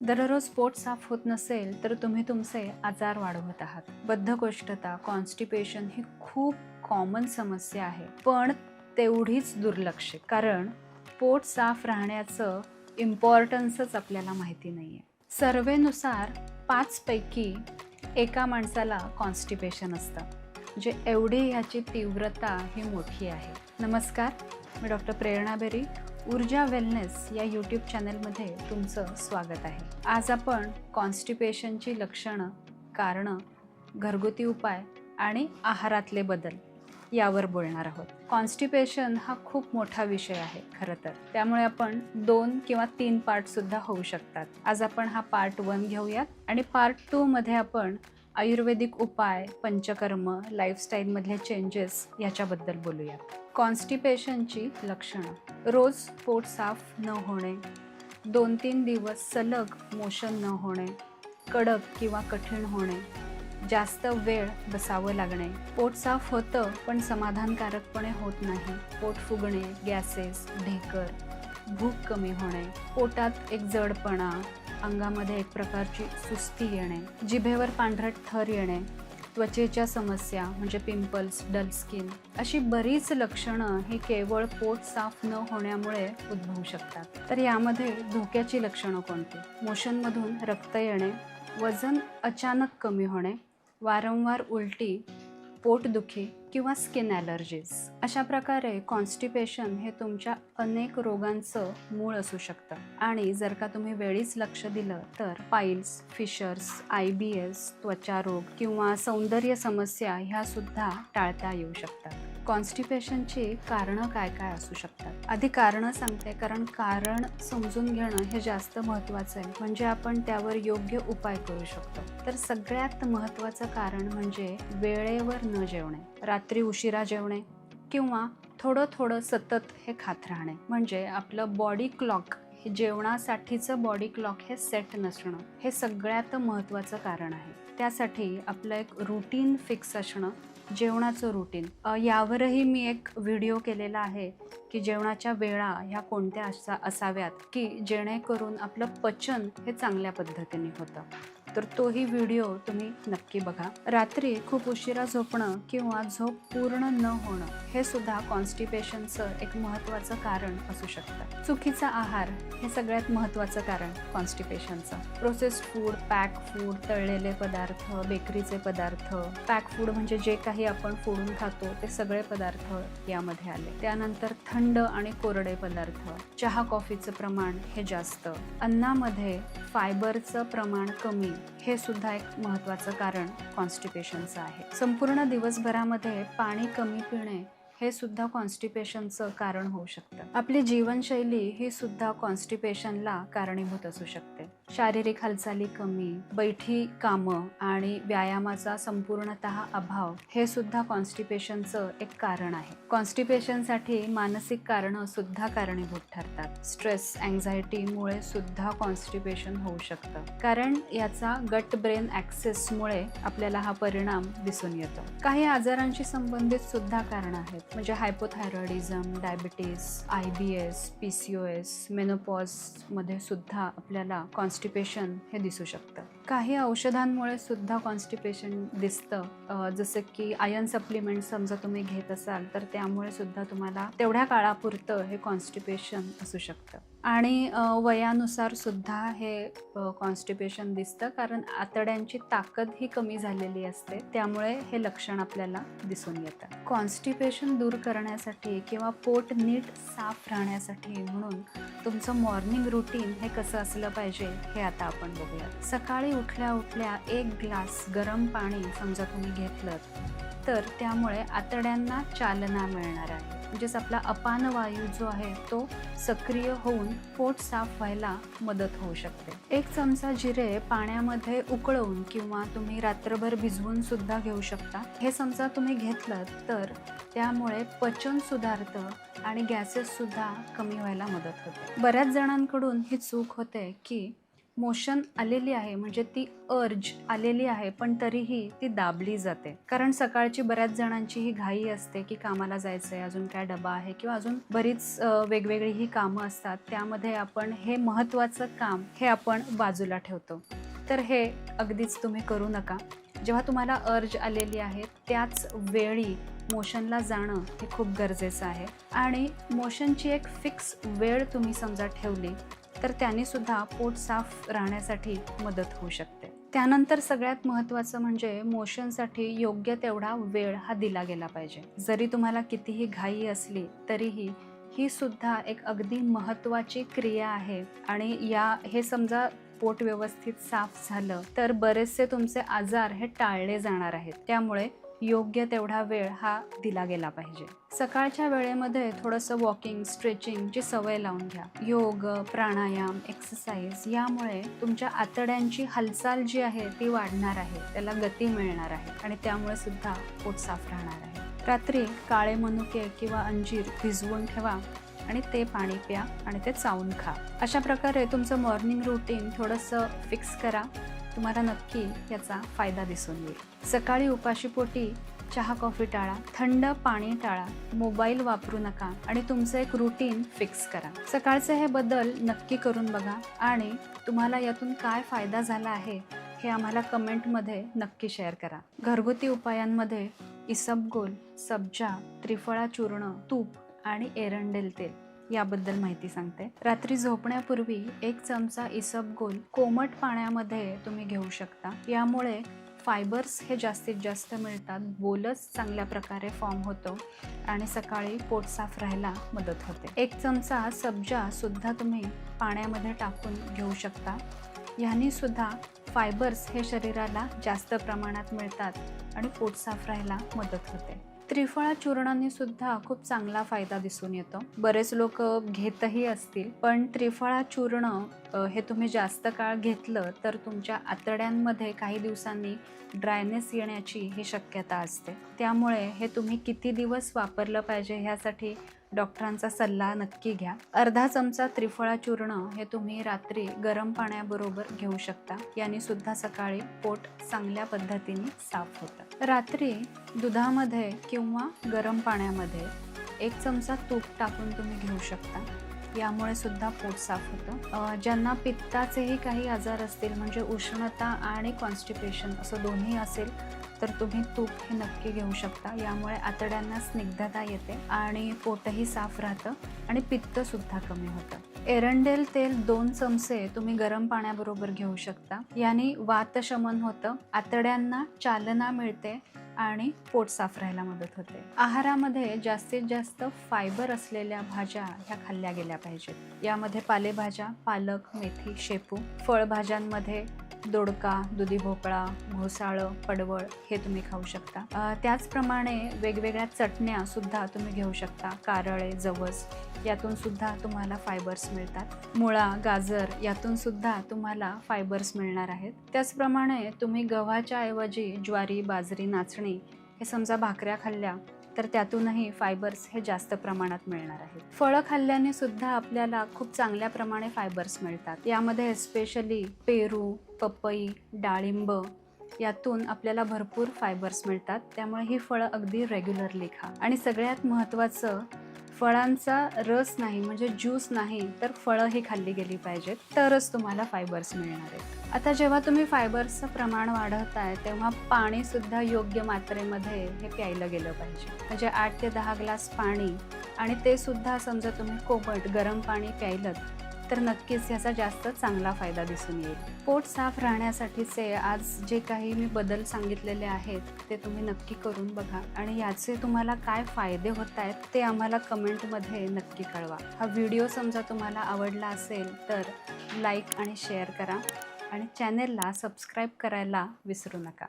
दररोज पोट साफ होत नसेल तर तुम्ही तुमचे आजार वाढवत आहात. बद्धकोष्ठता, कॉन्स्टिपेशन ही खूप कॉमन समस्या आहे, पण तेवढीच दुर्लक्षित. कारण पोट साफ राहण्याचं इम्पॉर्टन्सच आपल्याला माहिती नाहीये. सर्वेनुसार 5 पैकी एका माणसाला कॉन्स्टिपेशन असतं. म्हणजे एवढी ह्याची तीव्रता ही मोठी आहे. नमस्कार, मी डॉक्टर प्रेरणा बेरी, ऊर्जा वेलनेस या यूट्यूब चॅनलमध्ये तुमचं स्वागत आहे. आज आपण कॉन्स्टिपेशनची लक्षणं, कारणं, घरगुती उपाय आणि आहारातले बदल यावर बोलणार आहोत. कॉन्स्टिपेशन हा खूप मोठा विषय आहे खरं तर. त्यामुळे आपण 2 किंवा 3 पार्टसुद्धा होऊ शकतात. आज आपण हा पार्ट 1 घेऊयात आणि पार्ट 2 मध्ये आपण आयुर्वेदिक उपाय, पंचकर्म, लाईफस्टाईलमधले चेंजेस याच्याबद्दल बोलूयात. कॉन्स्टिपेशनची लक्षणं: रोज पोट साफ न होणे, 2-3 दिवस सलग मोशन न होणे, कडक किंवा कठीण होणे, जास्त वेळ बसावं लागणे, पोट साफ होतं पण समाधानकारकपणे होत नाही, पोट फुगणे, गॅसेस, ढेकर, भूक कमी होणे, पोटात एक जडपणा, अंगामध्ये एक प्रकारची सुस्ती येणे, जिभेवर पांढरट थर येणे, त्वचेच्या समस्या म्हणजे पिंपल्स, डल स्किन, अशी बरीच लक्षणं ही केवळ पोट साफ न होण्यामुळे उद्भवू शकतात. तर यामध्ये धोक्याची लक्षणं कोणती? मोशनमधून रक्त येणे, वजन अचानक कमी होणे, वारंवार उलटी, पोटदुखी किंवा स्किन ॲलर्जीज. अशा प्रकारे कॉन्स्टिपेशन हे तुमच्या अनेक रोगांचं मूळ असू शकतं आणि जर का तुम्ही वेळीच लक्ष दिलं तर पाईल्स, फिशर्स, IBS, त्वचारोग किंवा सौंदर्य समस्या ह्या सुद्धा टाळता येऊ शकतात. कॉन्स्टिपेशनची कारणं काय काय असू शकतात? आधी कारणं सांगते, कारण कारण समजून घेणं हे जास्त महत्त्वाचं आहे, म्हणजे आपण त्यावर योग्य उपाय करू शकतो. तर सगळ्यात महत्त्वाचं कारण म्हणजे वेळेवर न जेवणे, रात्री उशिरा जेवणे किंवा थोडं थोडं सतत हे खात राहणे. म्हणजे आपलं बॉडी क्लॉक हे जेवणासाठीचं बॉडी क्लॉक हे सेट नसणं हे सगळ्यात महत्त्वाचं कारण आहे. त्यासाठी आपलं एक रुटीन फिक्स असणं, जेवणाचं रुटीन. यावरही मी एक व्हिडिओ केलेला आहे की जेवणाच्या वेळा ह्या कोणत्या असाव्यात की जेणेकरून आपलं पचन हे चांगल्या पद्धतीने होतं. तर तोही व्हिडिओ तुम्ही नक्की बघा. रात्री खूप उशिरा झोपणं किंवा झोप पूर्ण न होणं हे सुद्धा कॉन्स्टिपेशनचं एक महत्त्वाचं कारण असू शकतं. चुकीचा आहार हे सगळ्यात महत्त्वाचं कारण कॉन्स्टिपेशनचं. प्रोसेस्ड फूड, पॅक फूड, तळलेले पदार्थ, बेकरीचे पदार्थ, पॅक फूड म्हणजे जे काही आपण फोडून खातो ते सगळे पदार्थ यामध्ये आले. त्यानंतर थंड आणि कोरडे पदार्थ, चहा कॉफीचं प्रमाण हे जास्त, अन्नामध्ये फायबरचं प्रमाण कमी हे सुद्धा एक महत्त्वाचं कारण कॉन्स्टिपेशनचं आहे. संपूर्ण दिवसभरामध्ये पाणी कमी पिणे हे सुद्धा कॉन्स्टिपेशनचं कारण होऊ शकतं. आपली जीवनशैली ही सुद्धा कॉन्स्टिपेशनला कारणीभूत असू शकते. शारीरिक हालचाली कमी, बैठी कामं आणि व्यायामाचा संपूर्णतः अभाव हे सुद्धा कॉन्स्टिपेशनचं एक कारण आहे. कॉन्स्टिपेशनसाठी मानसिक कारणं सुद्धा कारणीभूत ठरतात. स्ट्रेस, अँझायटीमुळे सुद्धा कॉन्स्टिपेशन होऊ शकतं, कारण याचा गट ब्रेन ॲक्सेसमुळे आपल्याला हा परिणाम दिसून येतो. काही आजारांशी संबंधित सुद्धा कारणं आहेत, म्हणजे हायपोथायरॉइडिझम, डायबिटीस, IBS, PCOS, मेनोपॉजमध्ये सुद्धा आपल्याला कॉन्स्टिपेशन हे दिसू शकतं. काही औषधांमुळे सुद्धा कॉन्स्टिपेशन दिसतं, जसं की आयर्न सप्लिमेंट समजा तुम्ही घेत असाल तर त्यामुळे सुद्धा तुम्हाला तेवढ्या काळापुरतं हे कॉन्स्टिपेशन असू शकतं. आणि वयानुसार सुद्धा हे कॉन्स्टिपेशन दिसतं, कारण आतड्यांची ताकद ही कमी झालेली असते, त्यामुळे हे लक्षण आपल्याला दिसून येतं. कॉन्स्टिपेशन दूर करण्यासाठी किंवा पोट नीट साफ राहण्यासाठी म्हणून तुमचं मॉर्निंग रुटीन हे कसं असलं पाहिजे हे आता आपण बघूया. सकाळी उठल्या उठल्या 1 ग्लास गरम पाणी समजा तुम्ही घेतलं तर त्यामुळे आतड्यांना चालना मिळणार आहे. म्हणजेच आपला अपान वायू जो आहे तो सक्रिय होऊन पोट साफ व्हायला मदत होऊ शकते. 1 चमचा जिरे पाण्यामध्ये उकळवून किंवा तुम्ही रात्रभर भिजवून सुद्धा घेऊ शकता. हे समजा तुम्ही घेतलं तर त्यामुळे पचन सुधारतं आणि गॅसेस सुद्धा कमी व्हायला मदत होते. बऱ्याच जणांकडून ही चूक होते की मोशन आलेली आहे म्हणजे ती अर्ज आलेली आहे, पण तरीही ती दाबली जाते. कारण सकाळची बऱ्याच जणांची ही घाई असते की कामाला जायचंय, अजून काय डबा आहे किंवा अजून बरीच वेगवेगळी ही कामं असतात. त्यामध्ये आपण हे महत्त्वाचं काम हे आपण बाजूला ठेवतो. तर हे अगदीच तुम्ही करू नका. जेव्हा तुम्हाला अर्ज आलेली आहे त्याच वेळी मोशनला जाणं हे खूप गरजेचं आहे. आणि मोशनची एक फिक्स वेळ तुम्ही समजा ठेवली तर त्याने सुद्धा पोट साफ राहण्यासाठी मदत होऊ शकते. त्यानंतर सगळ्यात महत्त्वाचं म्हणजे मोशनसाठी योग्य तेवढा वेळ हा दिला गेला पाहिजे. जरी तुम्हाला कितीही घाई असली तरीही ही सुद्धा एक अगदी महत्त्वाची क्रिया आहे. आणि हे समजा पोट व्यवस्थित साफ झालं तर बरेचसे तुमचे आजार हे टाळले जाणार आहेत. त्यामुळे योग्य तेवढा वेळ हा दिला गेला पाहिजे. सकाळच्या वेळेमध्ये थोडंसं वॉकिंग, स्ट्रेचिंगची सवय लावून घ्या. योग, प्राणायाम, एक्सरसाइज यामुळे तुमच्या आतड्यांची हालचाल जी आहे ती वाढणार आहे, त्याला गती मिळणार आहे आणि त्यामुळे सुद्धा पोट साफ राहणार आहे. रात्री काळे मनुके किंवा अंजीर भिजवून ठेवा आणि ते पाणी प्या आणि ते चावून खा. अशा प्रकारे तुमचं मॉर्निंग रुटीन थोडंसं फिक्स करा. तुम्हाला नक्की याचा फायदा दिसून येईल. सकाळी उपाशीपोटी चहा कॉफी टाळा, थंड पाणी टाळा, मोबाईल वापरू नका आणि तुमचं एक रुटीन फिक्स करा. सकाळचे हे बदल नक्की करून बघा आणि तुम्हाला यातून काय फायदा झाला आहे हे आम्हाला कमेंटमध्ये नक्की शेअर करा. घरगुती उपायांमध्ये इसबगोल, सब्जा, त्रिफळा चूर्ण, तूप आणि एरंडेल तेल याबद्दल माहिती सांगते. रात्री झोपण्यापूर्वी 1 चमचा इसबगोल कोमट पाण्यामध्ये तुम्ही घेऊ शकता. यामुळे फायबर्स हे जास्तीत जास्त मिळतात, बोलस चांगल्या प्रकारे फॉर्म होतो आणि सकाळी पोट साफ राहायला मदत होते. 1 चमचा सब्जा सुद्धा तुम्ही पाण्यामध्ये टाकून घेऊ शकता. ह्यानी सुद्धा फायबर्स हे शरीराला जास्त प्रमाणात मिळतात आणि पोट साफ राहायला मदत होते. त्रिफळा चूर्णाने सुद्धा खूप चांगला फायदा दिसून येतो. बरेच लोक घेतही असतील, पण त्रिफळा चूर्ण हे तुम्ही जास्त काळ घेतलं तर तुमच्या आतड्यांमध्ये काही दिवसांनी ड्रायनेस येण्याची ही शक्यता असते. त्यामुळे हे तुम्ही किती दिवस वापरलं पाहिजे ह्यासाठी डॉक्टरांचा सल्ला नक्की घ्या. अर्धा चमचा त्रिफळा चूर्ण हे तुम्ही रात्री गरम पाण्याबरोबर घेऊ शकता. याने सुद्धा सकाळी पोट चांगल्या पद्धतीने साफ होतं. रात्री दुधामध्ये किंवा गरम पाण्यामध्ये 1 चमचा तूप टाकून तुम्ही घेऊ शकता. यामुळे सुद्धा पोट साफ होतं. ज्यांना पित्ताचेही काही आजार असतील म्हणजे उष्णता आणि कॉन्स्टिपेशन असं दोन्ही असेल तर तुम्ही तूप हे नक्की घेऊ शकता. यामुळे आतड्यांना स्निग्धता येते आणि पोटही साफ राहतं आणि पित्त सुद्धा कमी होतं. एरंडेल तेल 2 चमचे तुम्ही गरम पाण्याबरोबर घेऊ शकता. याने वातशमन होतं, आतड्यांना चालना मिळते आणि पोट साफ राहायला मदत होते. आहारामध्ये जास्तीत जास्त फायबर असलेल्या भाज्या ह्या खाल्ल्या गेल्या पाहिजेत. यामध्ये पालेभाज्या, पालक, मेथी, शेपू, फळभाज्यांमध्ये दोडका, दुधी भोपळा, घोसाळं, पडवळ हे तुम्ही खाऊ शकता. त्याचप्रमाणे वेगवेगळ्या चटण्या सुद्धा तुम्ही घेऊ शकता. कारळे, जवस यातून सुद्धा तुम्हाला फायबर्स मिळतात. मुळा, गाजर यातून सुद्धा तुम्हाला फायबर्स मिळणार आहेत. त्याचप्रमाणे तुम्ही गव्हाच्या ऐवजी ज्वारी, बाजरी, नाचणी हे समजा भाकऱ्या खाल्ल्या तर त्यातूनही फायबर्स हे जास्त प्रमाणात मिळणार आहेत. फळं खाल्ल्याने सुद्धा आपल्याला खूप चांगल्या प्रमाणे फायबर्स मिळतात. यामध्ये एस्पेशली पेरू, पपई, डाळिंब यातून आपल्याला भरपूर फायबर्स मिळतात. त्यामुळे ही फळं अगदी रेग्युलरली खा. आणि सगळ्यात महत्त्वाचं, फळांचा रस नाही म्हणजे ज्यूस नाही तर फळं ही खाल्ली गेली पाहिजेत, तरच तुम्हाला फायबर्स मिळणार आहेत. आता जेव्हा तुम्ही फायबर्सचं प्रमाण वाढवताय तेव्हा पाणी सुद्धा योग्य मात्रेमध्ये हे प्यायलं गेलं पाहिजे. म्हणजे 8 ते 10 ग्लास पाणी, आणि ते सुद्धा समजा तुम्ही कोमट गरम पाणी प्यायलं तर नक्कीच याचा जास्त चांगला फायदा दिसून येईल. पोट साफ राहण्यासाठीचे आज जे काही मी बदल सांगितलेले आहेत ते तुम्ही नक्की करून बघा आणि याचे तुम्हाला काय फायदे होत आहेत ते आम्हाला कमेंटमध्ये नक्की कळवा. हा व्हिडिओ समजा तुम्हाला आवडला असेल तर लाईक आणि शेअर करा आणि चॅनेलला सबस्क्राईब करायला विसरू नका.